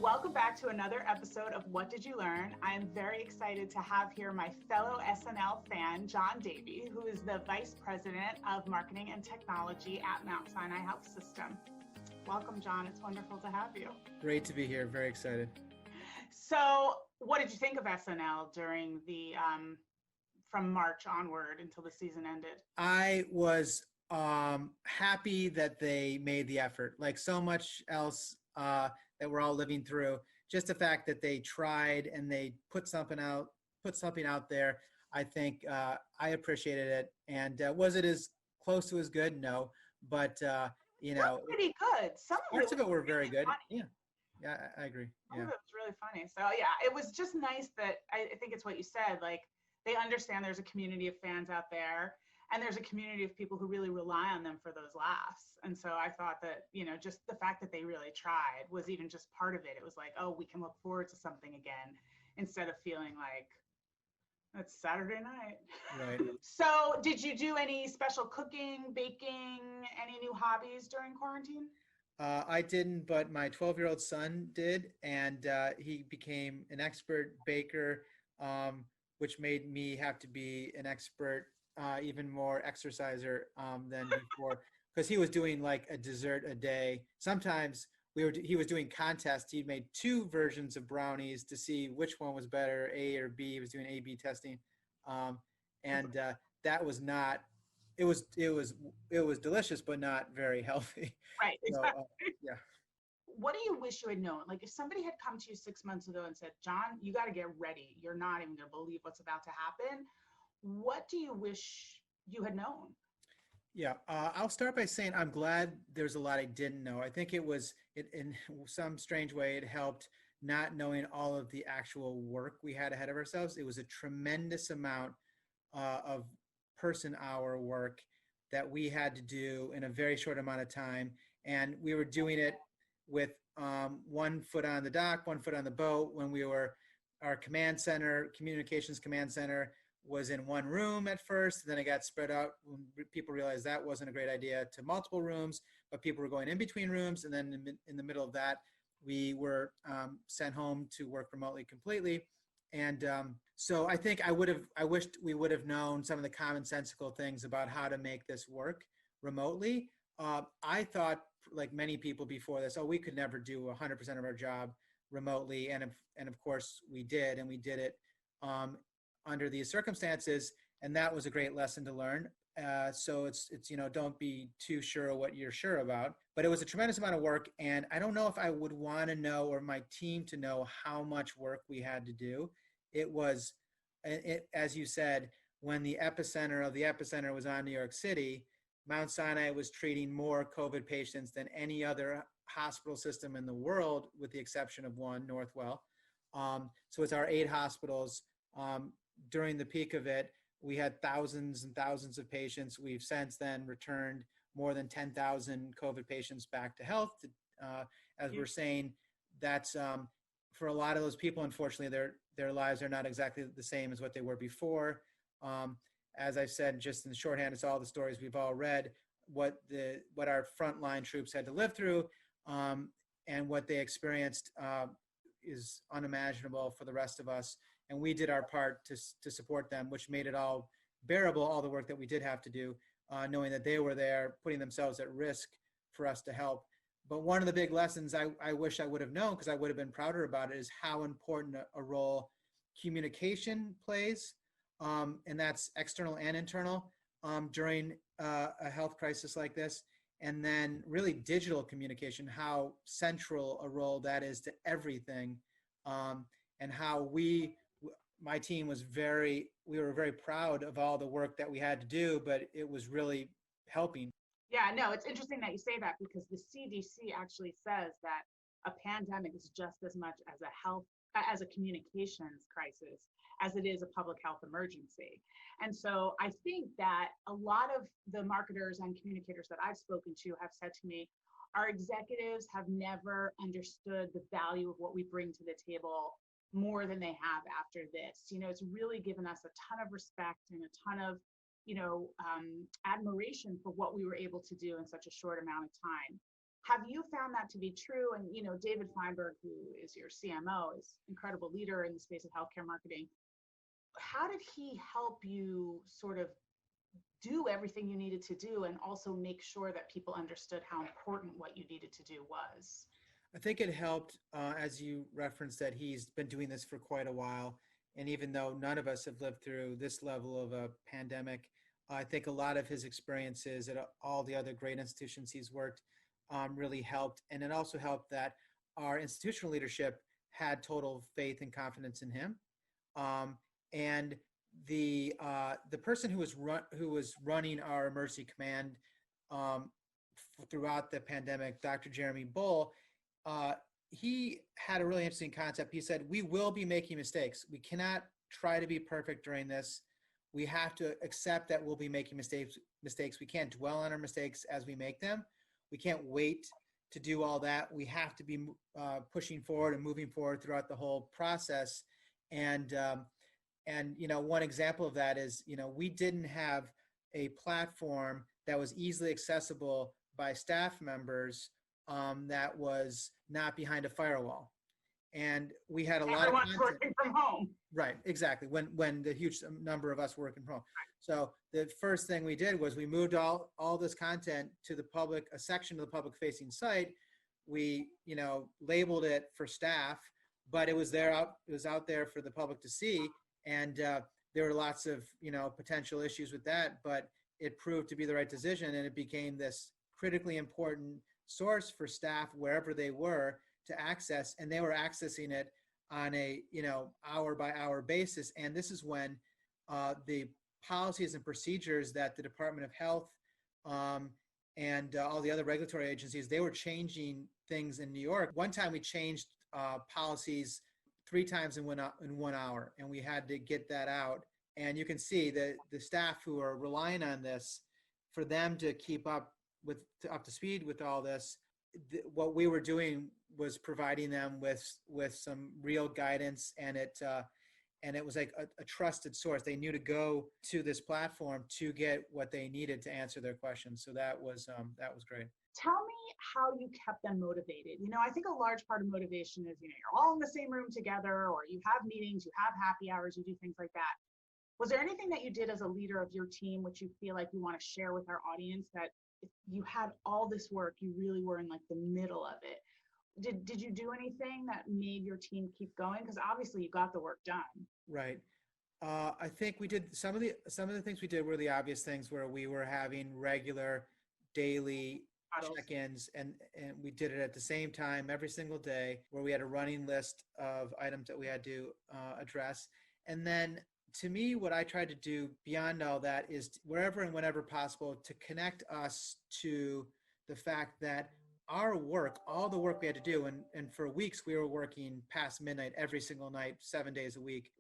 welcome back to another episode of What Did You Learn? I am very excited to have here my fellow SNL fan, John Davey, who is the Vice President of Marketing and Technology at Mount Sinai Health System. Welcome, John. It's wonderful to have you. Great to be here. Very excited. So, what did you think of SNL during the from March onward until the season ended? I was happy that they made the effort. Like so much else that we're all living through, just the fact that they tried and they put something out there. I think I appreciated it. And was it as close to as good? No, but you know, pretty good. Some parts of it were very good. Funny. Yeah, I agree. Some of it was really funny. So yeah, it was just nice that I think it's what you said. Like they understand there's a community of fans out there. And there's a community of people who really rely on them for those laughs. And so I thought that, you know, just the fact that they really tried was even just part of it. It was like, oh, we can look forward to something again instead of feeling like it's Saturday night. Right. So did you do any special cooking, baking, any new hobbies during quarantine? I didn't, but my 12-year-old son did. And he became an expert baker, which made me have to be an expert even more exerciser than before, because he was doing like a dessert a day. Sometimes he was doing contests. He made 2 versions of brownies to see which one was better, A or B. He was doing A/B testing, and that was not. It was delicious, but not very healthy. Right. Exactly. So, yeah. What do you wish you had known? Like if somebody had come to you 6 months ago and said, John, you got to get ready. You're not even going to believe what's about to happen. What do you wish you had known? Yeah, I'll start by saying I'm glad there's a lot I didn't know. I think in some strange way, it helped not knowing all of the actual work we had ahead of ourselves. It was a tremendous amount of person hour work that we had to do in a very short amount of time. And we were doing it with 1 foot on the dock, 1 foot on the boat. When our command center, communications command center, was in 1 room at first, then it got spread out when people realized that wasn't a great idea to multiple rooms, but people were going in between rooms. And then in the middle of that, we were sent home to work remotely completely. And so I think I wished we would have known some of the commonsensical things about how to make this work remotely. I thought, like many people before this, we could never do 100% of our job remotely. And of course we did, and we did it under these circumstances, and that was a great lesson to learn. So it's don't be too sure what you're sure about. But it was a tremendous amount of work, and I don't know if I would want to know, or my team to know, how much work we had to do. It was, as you said, when the epicenter of the epicenter was on New York City, Mount Sinai was treating more COVID patients than any other hospital system in the world, with the exception of one, Northwell. So it's our 8 hospitals. During the peak of it, we had thousands and thousands of patients. We've since then returned more than 10,000 COVID patients back to health. As we're saying, that's for a lot of those people, unfortunately, their lives are not exactly the same as what they were before. As I said, just in shorthand, it's all the stories we've all read, what our frontline troops had to live through, and what they experienced is unimaginable for the rest of us. And we did our part to support them, which made it all bearable, all the work that we did have to do, knowing that they were there, putting themselves at risk for us to help. But one of the big lessons I wish I would have known, because I would have been prouder about it, is how important a role communication plays, and that's external and internal, during a health crisis like this. And then really digital communication, how central a role that is to everything, and how my team we were very proud of all the work that we had to do, but it was really helping. Yeah, no, it's interesting that you say that, because the CDC actually says that a pandemic is just as much as a communications crisis as it is a public health emergency. And so I think that a lot of the marketers and communicators that I've spoken to have said to me, our executives have never understood the value of what we bring to the table more than they have after this. It's really given us a ton of respect and a ton of, admiration for what we were able to do in such a short amount of time. Have you found that to be true? And, David Feinberg, who is your CMO, is an incredible leader in the space of healthcare marketing. How did he help you sort of do everything you needed to do and also make sure that people understood how important what you needed to do was? I think it helped, as you referenced, that he's been doing this for quite a while. And even though none of us have lived through this level of a pandemic, I think a lot of his experiences at all the other great institutions he's worked really helped. And it also helped that our institutional leadership had total faith and confidence in him. And the person who was running our emergency command throughout the pandemic, Dr. Jeremy Bull, he had a really interesting concept. He said, we will be making mistakes. We cannot try to be perfect during this. We have to accept that we'll be making mistakes. We can't dwell on our mistakes as we make them. We can't wait to do all that. We have to be pushing forward and moving forward throughout the whole process. And one example of that is, we didn't have a platform that was easily accessible by staff members that was not behind a firewall. And we had a lot of content. Working from home. Right, exactly. When the huge number of us working from home. So the first thing we did was we moved all this content to the public, a section of the public facing site. We, labeled it for staff, but it was out there for the public to see. And there were lots of, potential issues with that, but it proved to be the right decision. And it became this critically important source for staff wherever they were to access, and they were accessing it on a hour by hour basis. And this is when the policies and procedures that the Department of Health and all the other regulatory agencies, they were changing things in New York. One time we changed policies 3 times in 1 hour, and we had to get that out. And you can see that the staff who are relying on this, for them to keep up to speed with all this, what we were doing was providing them with some real guidance, and it was like a trusted source. They knew to go to this platform to get what they needed to answer their questions. So that was great. Tell me how you kept them motivated. I think a large part of motivation is, you're all in the same room together, or you have meetings, you have happy hours, you do things like that. Was there anything that you did as a leader of your team which you feel like you want to share with our audience, that if you had all this work, you really were in like the middle of it? Did you do anything that made your team keep going? Because obviously you got the work done. Right. I think we did some of the things we did were the obvious things, where we were having regular daily check-ins, and we did it at the same time every single day, where we had a running list of items that we had to address. And then, to me, what I tried to do beyond all that is, wherever and whenever possible, to connect us to the fact that our work, all the work we had to do, and for weeks we were working past midnight every single night, 7 days a week.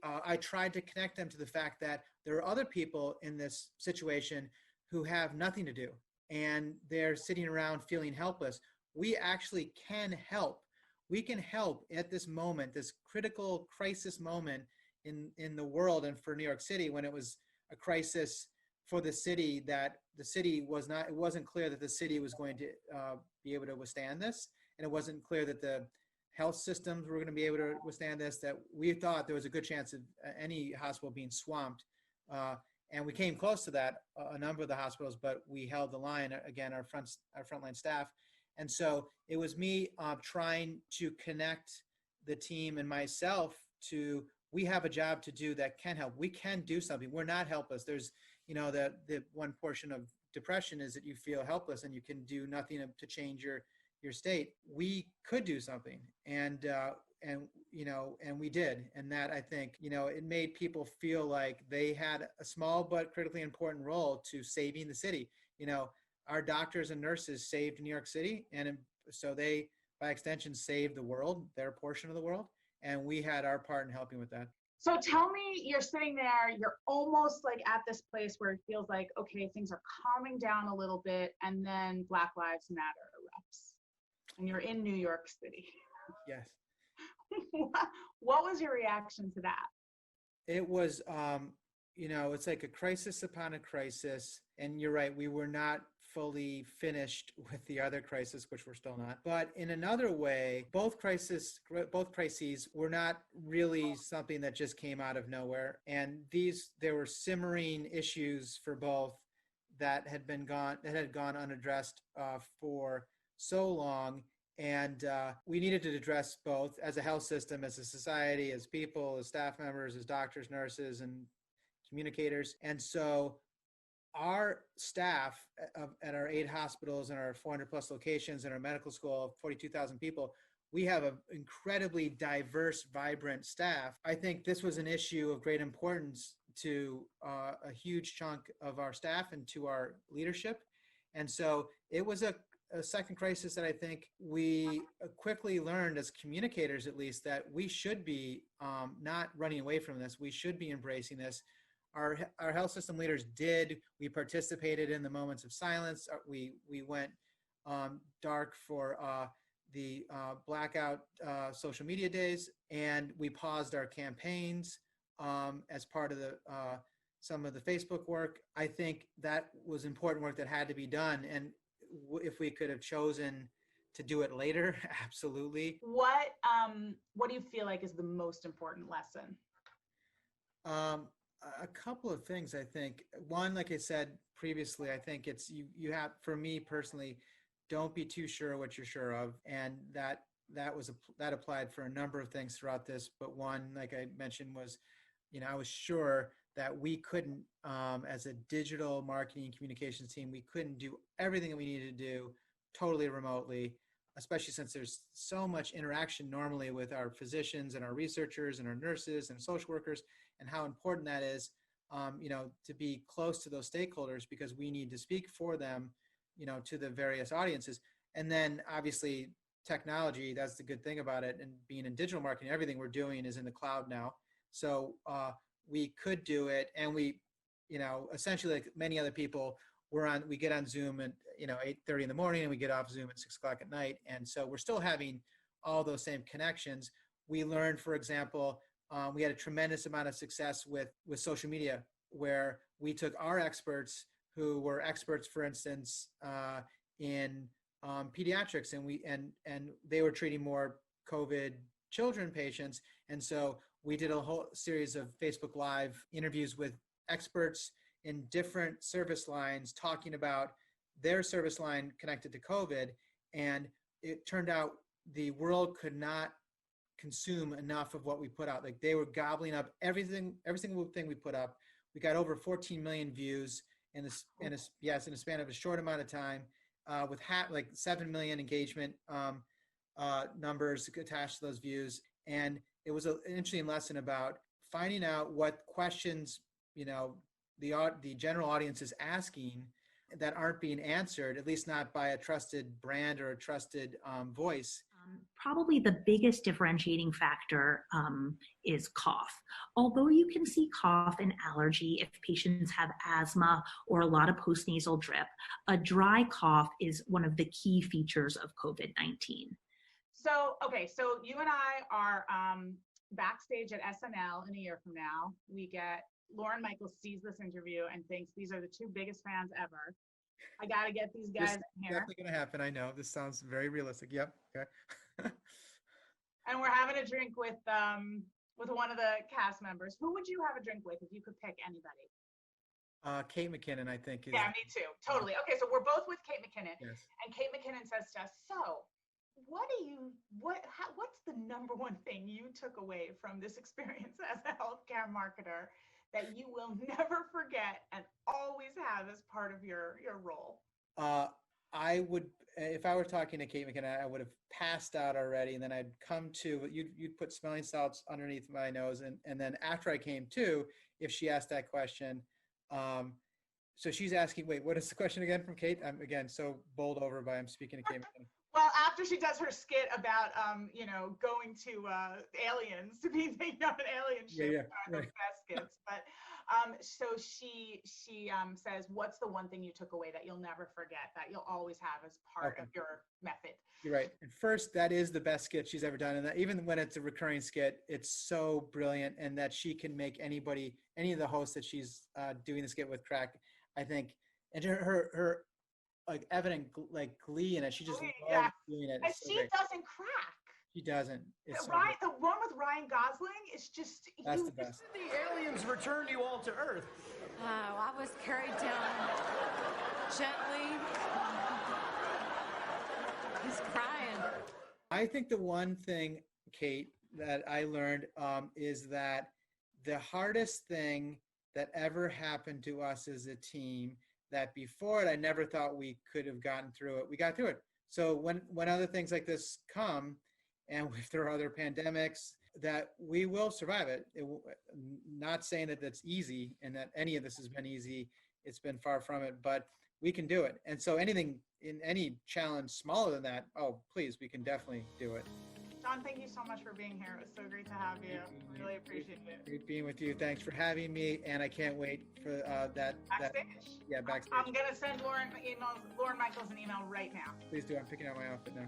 I tried to connect them to the fact that there are other people in this situation who have nothing to do, and they're sitting around feeling helpless. We actually can help. We can help at this moment, this critical crisis moment in the world, and for New York City, when it was a crisis for the city, that the city it wasn't clear that the city was going to be able to withstand this. And it wasn't clear that the health systems were going to be able to withstand this, that we thought there was a good chance of any hospital being swamped. And we came close to that, a number of the hospitals, but we held the line, again, our frontline staff. And so it was me trying to connect the team and myself to, we have a job to do that can help. We can do something. We're not helpless. There's, the one portion of depression is that you feel helpless and you can do nothing to change your state. We could do something, and we did. And that, I think, it made people feel like they had a small but critically important role to saving the city. Our doctors and nurses saved New York City, and so they, by extension, saved the world, their portion of the world, and we had our part in helping with that. So tell me, you're sitting there, you're almost like at this place where it feels like, okay, things are calming down a little bit, and then Black Lives Matter erupts, and you're in New York City. Yes. What was your reaction to that? It was, it's like a crisis upon a crisis. And you're right, we were not fully finished with the other crisis, which we're still not. But in another way, both crises were not really something that just came out of nowhere. And there were simmering issues for both that had gone unaddressed for so long. And we needed to address both as a health system, as a society, as people, as staff members, as doctors, nurses, and communicators. And so our staff at our 8 hospitals and our 400 plus locations and our medical school of 42,000 people, we have an incredibly diverse, vibrant staff. I think this was an issue of great importance to a huge chunk of our staff and to our leadership. And so it was a second crisis that I think we quickly learned as communicators, at least, that we should be not running away from this. We should be embracing this. Our health system leaders did. We participated in the moments of silence. We went dark for the blackout social media days, and we paused our campaigns as part of some of the Facebook work. I think that was important work that had to be done, and if we could have chosen to do it later, absolutely. What do you feel like is the most important lesson? A couple of things, I think. One, like I said previously, I think it's you have, for me personally, don't be too sure what you're sure of, and that applied for a number of things throughout this. But one, like I mentioned, was, I was sure that we couldn't, as a digital marketing and communications team, we couldn't do everything that we needed to do totally remotely, especially since there's so much interaction normally with our physicians and our researchers and our nurses and social workers, and how important that is, to be close to those stakeholders, because we need to speak for them, to the various audiences. And then obviously technology, that's the good thing about it. And being in digital marketing, everything we're doing is in the cloud now. So we could do it. And we, essentially like many other people, we get on Zoom at 8:30 in the morning, and we get off Zoom at 6 o'clock at night. And so we're still having all those same connections. We learned, for example, we had a tremendous amount of success with social media, where we took our experts who were experts, for instance, in pediatrics, and they were treating more COVID children patients. And so we did a whole series of Facebook Live interviews with experts in different service lines, talking about their service line connected to COVID. And it turned out the world could not consume enough of what we put out. Like, they were gobbling up every single thing we put up. We got over 14 million views in a span of a short amount of time, with 7 million engagement numbers attached to those views. And it was an interesting lesson about finding out what questions, the general audience is asking that aren't being answered, at least not by a trusted brand or a trusted voice. Probably the biggest differentiating factor is cough. Although you can see cough and allergy if patients have asthma or a lot of postnasal drip, a dry cough is one of the key features of COVID-19. So you and I are backstage at SNL in a year from now. Lauren Michaels sees this interview and thinks these are the 2 biggest fans ever. I got to get these guys in here. Definitely going to happen. I know. This sounds very realistic. Yep. Okay. And we're having a drink with one of the cast members. Who would you have a drink with if you could pick anybody? Kate McKinnon, I think. Yeah, me too. Totally. Okay, so we're both with Kate McKinnon. Yes. And Kate McKinnon says to us, so what's the number one thing you took away from this experience as a healthcare marketer that you will never forget and always have as part of your role? I would, if I were talking to Kate McKinnon, I would have passed out already, and then I'd come to, you'd put smelling salts underneath my nose, and then after I came to, if she asked that question, so she's asking, wait, what is the question again from Kate? I'm again so bowled over by I'm speaking to Kate McKinnon. Well, after she does her skit about, going to aliens, to be taken on an alien ship, those best skits. But so she says, what's the one thing you took away that you'll never forget, that you'll always have as part of your method? You're right. And first, that is the best skit she's ever done. And that, even when it's a recurring skit, it's so brilliant, and that she can make any of the hosts that she's doing the skit with crack, I think. And her like evident like glee in it. She just Glee, loves yeah. doing it. And It's so she great. doesn't crack. She doesn't. It's so The one with Ryan Gosling is just That's the best. The aliens returned you all to Earth. Oh, I was carried down gently. He's crying. I think the one thing, Kate, that I learned is that the hardest thing that ever happened to us as a team, that before it, I never thought we could have gotten through it. We got through it. So when other things like this come, and if there are other pandemics, that we will survive it. Not saying that that's easy and that any of this has been easy. It's been far from it, but we can do it. And so anything in any challenge smaller than that, oh, please, we can definitely do it. John, thank you so much for being here. It was so great to have you. Really appreciate it. Great being with you. Thanks for having me, and I can't wait for that. Backstage. Yeah, backstage. I'm gonna send Lauren Michaels an email right now. Please do. I'm picking out my outfit now.